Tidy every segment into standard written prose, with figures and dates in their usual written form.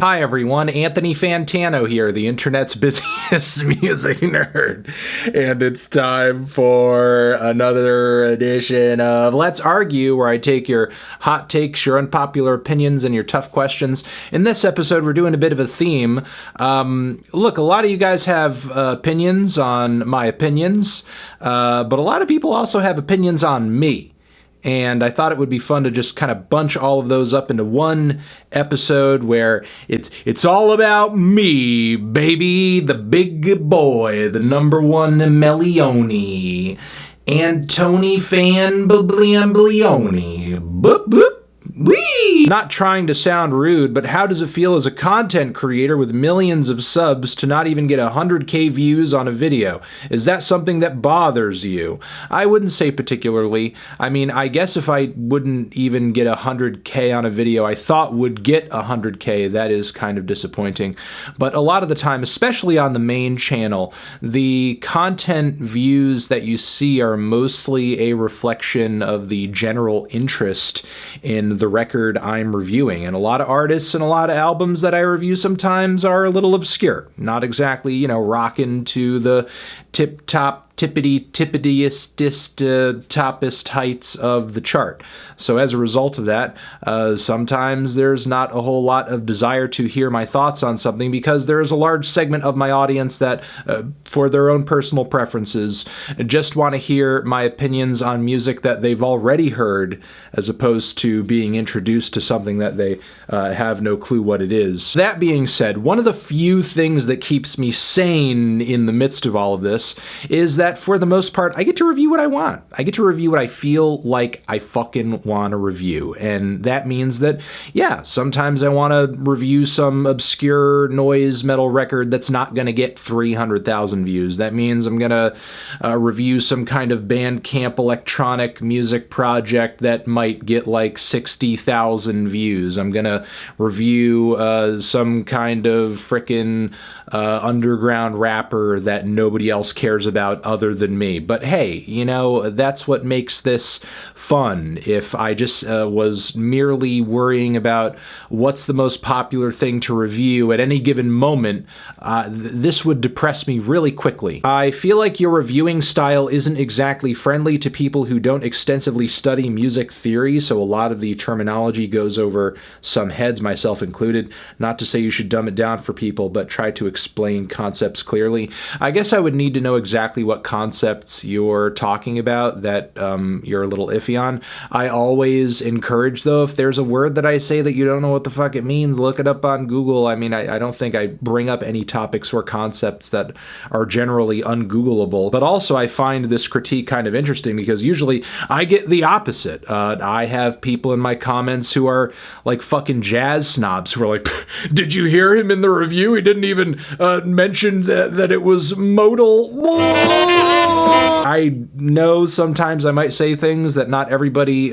Hi everyone, Anthony Fantano here, the internet's busiest music nerd. And it's time for another edition of Let's Argue, where I take your hot takes, your unpopular opinions, and your tough questions. In this episode, we're doing a bit of a theme. Look, a lot of you guys have opinions on my opinions, but a lot of people also have opinions on me. And I thought it would be fun to just kind of bunch all of those up into one episode where it's all about me, baby, the big boy, the number one melon, Antony Fan Biblione. Boop boop. Whee! Not trying to sound rude, but how does it feel as a content creator with millions of subs to not even get 100K views on a video? Is that something that bothers you? I wouldn't say particularly. I mean, I guess if I wouldn't even get 100K on a video I thought would get 100K, that is kind of disappointing. But a lot of the time, especially on the main channel, the content views that you see are mostly a reflection of the general interest in the record I'm reviewing. And a lot of artists and a lot of albums that I review sometimes are a little obscure. Not exactly, you know, rocking to the tip-top, tippity-tippitiest, toppest heights of the chart. So as a result of that, sometimes there's not a whole lot of desire to hear my thoughts on something because there is a large segment of my audience that, for their own personal preferences, just want to hear my opinions on music that they've already heard, as opposed to being introduced to something that they have no clue what it is. That being said, one of the few things that keeps me sane in the midst of all of this is that for the most part, I get to review what I want. I get to review what I feel like I fucking want to review. And that means that, yeah, sometimes I want to review some obscure noise metal record that's not going to get 300,000 views. That means I'm going to review some kind of Bandcamp electronic music project that might get like 60,000 views. I'm going to review some kind of frickin' underground rapper that nobody else cares about other than me. But hey, you know, that's what makes this fun. If I just was merely worrying about what's the most popular thing to review at any given moment, this would depress me really quickly. I feel like your reviewing style isn't exactly friendly to people who don't extensively study music theory, so a lot of the terminology goes over some heads, myself included. Not to say you should dumb it down for people, but try to explain concepts clearly. I guess I would need to know exactly what concepts you're talking about that you're a little iffy on. I always encourage, though, if there's a word that I say that you don't know what the fuck it means, look it up on Google. I mean, I don't think I bring up any topics or concepts that are generally ungoogleable, but also I find this critique kind of interesting because usually I get the opposite. I have people in my comments who are like fucking jazz snobs who are like, did you hear him in the review? He didn't even mention that it was modal. I know sometimes I might say things that not everybody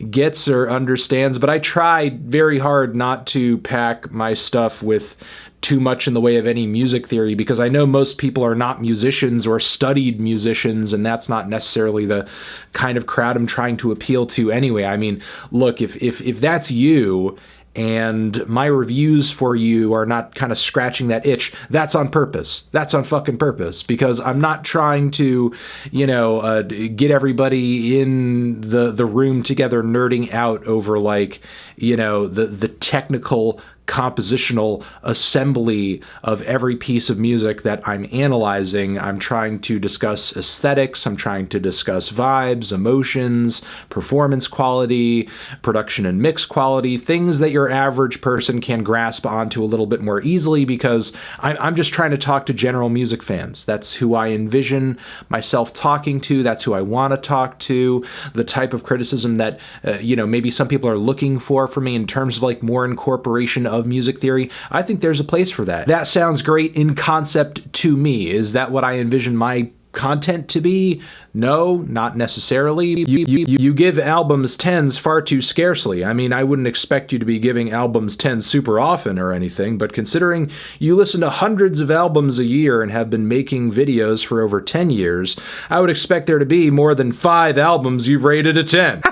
gets or understands, but I try very hard not to pack my stuff with too much in the way of any music theory because I know most people are not musicians or studied musicians, and that's not necessarily the kind of crowd I'm trying to appeal to anyway. I mean, look, if that's you, and my reviews for you are not kind of scratching that itch, that's on purpose. That's on fucking purpose, because I'm not trying to, you know, get everybody in the room together nerding out over, like, you know, the technical compositional assembly of every piece of music that I'm analyzing. I'm trying to discuss aesthetics, I'm trying to discuss vibes, emotions, performance quality, production and mix quality, things that your average person can grasp onto a little bit more easily, because I'm just trying to talk to general music fans. That's who I envision myself talking to, that's who I want to talk to, the type of criticism that, you know, maybe some people are looking for me in terms of like more incorporation of music theory. I think there's a place for that. That sounds great in concept to me. Is that what I envision my content to be? No, not necessarily. You give albums 10s far too scarcely. I mean, I wouldn't expect you to be giving albums 10s super often or anything, but considering you listen to hundreds of albums a year and have been making videos for over 10 years, I would expect there to be more than 5 albums you've rated a 10.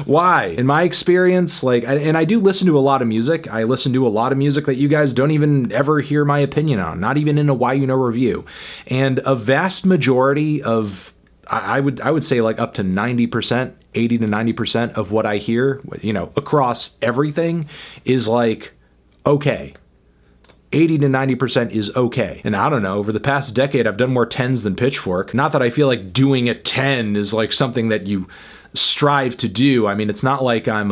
Why? In my experience, like, and I do listen to a lot of music. I listen to a lot of music that you guys don't even ever hear my opinion on, not even in a Why You Know review. And a vast majority of, I would say like up to 90%, 80 to 90% of what I hear, you know, across everything is like, okay. 80 to 90% is okay. And I don't know, over the past decade, I've done more 10s than Pitchfork. Not that I feel like doing a 10 is like something that you strive to do. I mean, it's not like I'm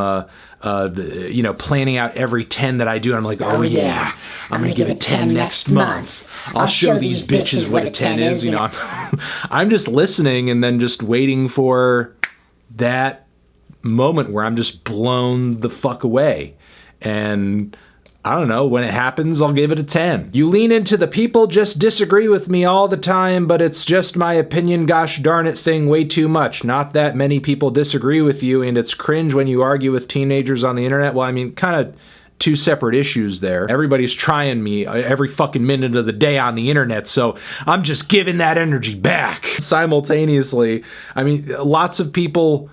you know, planning out every 10 that I do. I'm like, oh yeah, I'm gonna give it 10 next month. I'll show these bitches what a 10 is. You know, I'm just listening and then just waiting for that moment where I'm just blown the fuck away. And I don't know, when it happens, I'll give it a 10. You lean into the people just disagree with me all the time, but it's just my opinion, gosh darn it thing way too much. Not that many people disagree with you, and it's cringe when you argue with teenagers on the internet. Well, I mean, kind of two separate issues there. Everybody's trying me every fucking minute of the day on the internet, so I'm just giving that energy back. Simultaneously, I mean, lots of people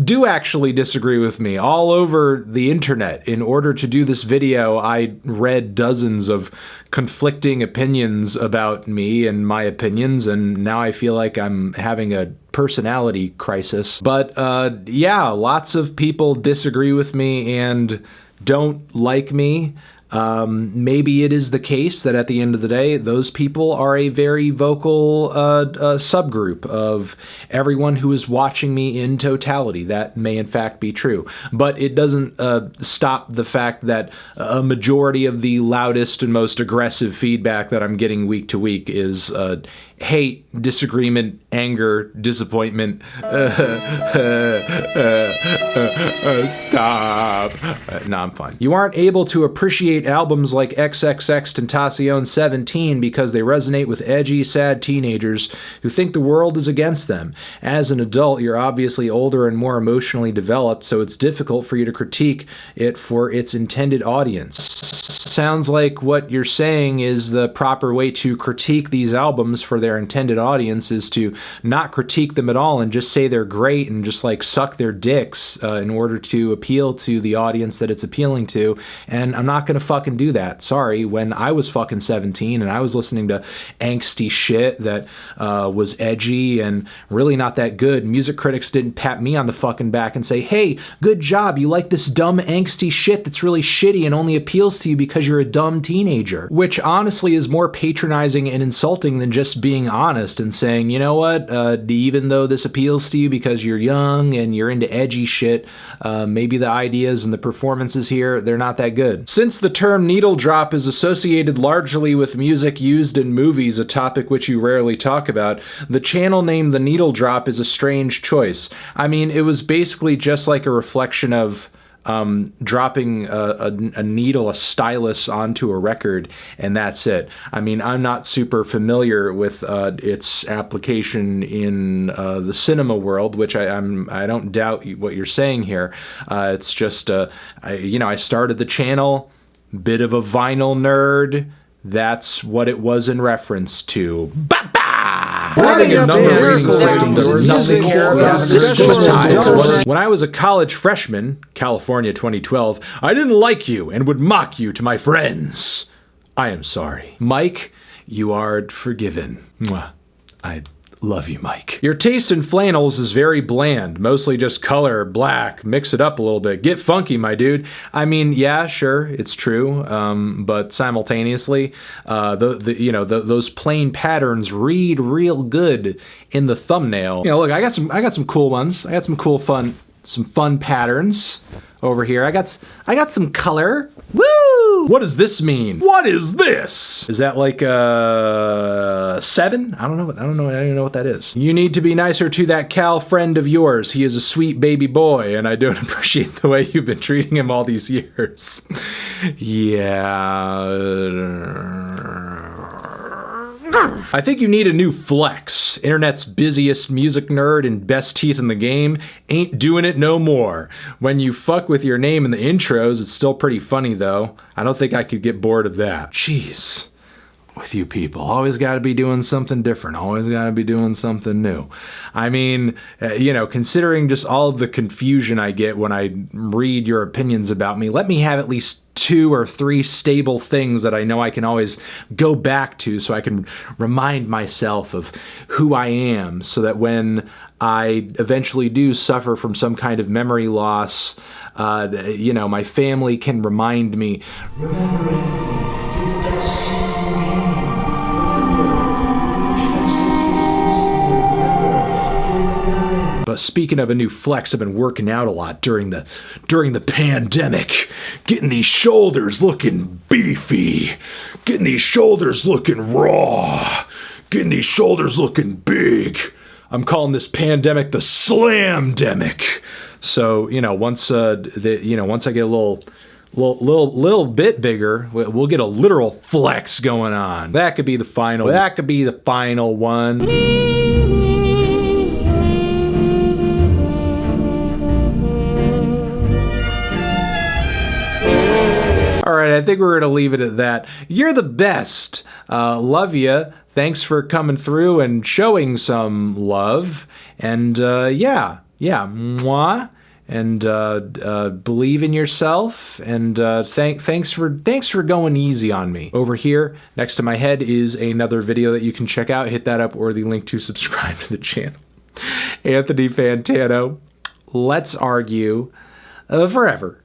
do actually disagree with me all over the internet. In order to do this video, I read dozens of conflicting opinions about me and my opinions, and now I feel like I'm having a personality crisis. But yeah, lots of people disagree with me and don't like me. Maybe it is the case that at the end of the day, those people are a very vocal subgroup of everyone who is watching me in totality. That may in fact be true. But it doesn't stop the fact that a majority of the loudest and most aggressive feedback that I'm getting week to week is hate, disagreement, anger, disappointment. Stop. No, I'm fine. You aren't able to appreciate albums like XXXTentacion 17 because they resonate with edgy, sad teenagers who think the world is against them. As an adult, you're obviously older and more emotionally developed, so it's difficult for you to critique it for its intended audience. Sounds like what you're saying is the proper way to critique these albums for their intended audience is to not critique them at all and just say they're great and just like suck their dicks in order to appeal to the audience that it's appealing to. And I'm not gonna fucking do that. Sorry. When I was fucking 17 and I was listening to angsty shit that was edgy and really not that good, music critics didn't pat me on the fucking back and say, hey, good job, you like this dumb angsty shit that's really shitty and only appeals to you because you're a dumb teenager. Which honestly is more patronizing and insulting than just being honest and saying, you know what, even though this appeals to you because you're young and you're into edgy shit, maybe the ideas and the performances here, they're not that good. Since the term needle drop is associated largely with music used in movies, a topic which you rarely talk about, the channel name The Needle Drop is a strange choice. I mean, it was basically just like a reflection of dropping a needle, a stylus onto a record, and that's it. I mean, I'm not super familiar with its application in the cinema world, which I don't doubt what you're saying here. It's just, I started the channel, bit of a vinyl nerd. That's what it was in reference to. Having a number reading system does nothing systematize. When I was a college freshman, California 2012, I didn't like you and would mock you to my friends. I am sorry. Mike, you are forgiven. Mwah. I love you, Mike. Your taste in flannels is very bland, mostly just color, black, mix it up a little bit. Get funky, my dude. I mean, yeah, sure, it's true, but simultaneously, those plain patterns read real good in the thumbnail. You know, look, I got some cool ones. I got some cool fun patterns over here. I got some color. Woo! What does this mean? What is this? Is that like 7? I don't know. I don't even know what that is. You need to be nicer to that Cal friend of yours. He is a sweet baby boy, and I don't appreciate the way you've been treating him all these years. Yeah. I think you need a new flex. Internet's busiest music nerd and best teeth in the game ain't doing it no more. When you fuck with your name in the intros, it's still pretty funny though. I don't think I could get bored of that. Jeez. with you people. Always got to be doing something different. Always got to be doing something new. I mean, you know, considering just all of the confusion I get when I read your opinions about me, let me have at least 2 or 3 stable things that I know I can always go back to so I can remind myself of who I am, so that when I eventually do suffer from some kind of memory loss, you know, my family can remind me, remember, Anthony, you're the best human being. But speaking of a new flex, I've been working out a lot during the pandemic, getting these shoulders looking beefy, getting these shoulders looking raw, getting these shoulders looking big. I'm calling this pandemic the slamdemic. So, you know, once once I get a little bit bigger, we'll get a literal flex going on. That could be the final one. All right, I think we're going to leave it at that. You're the best. Love ya. Thanks for coming through and showing some love. And yeah, mwah. And believe in yourself. And thanks for going easy on me. Over here, next to my head, is another video that you can check out. Hit that up or the link to subscribe to the channel. Anthony Fantano. Let's argue forever.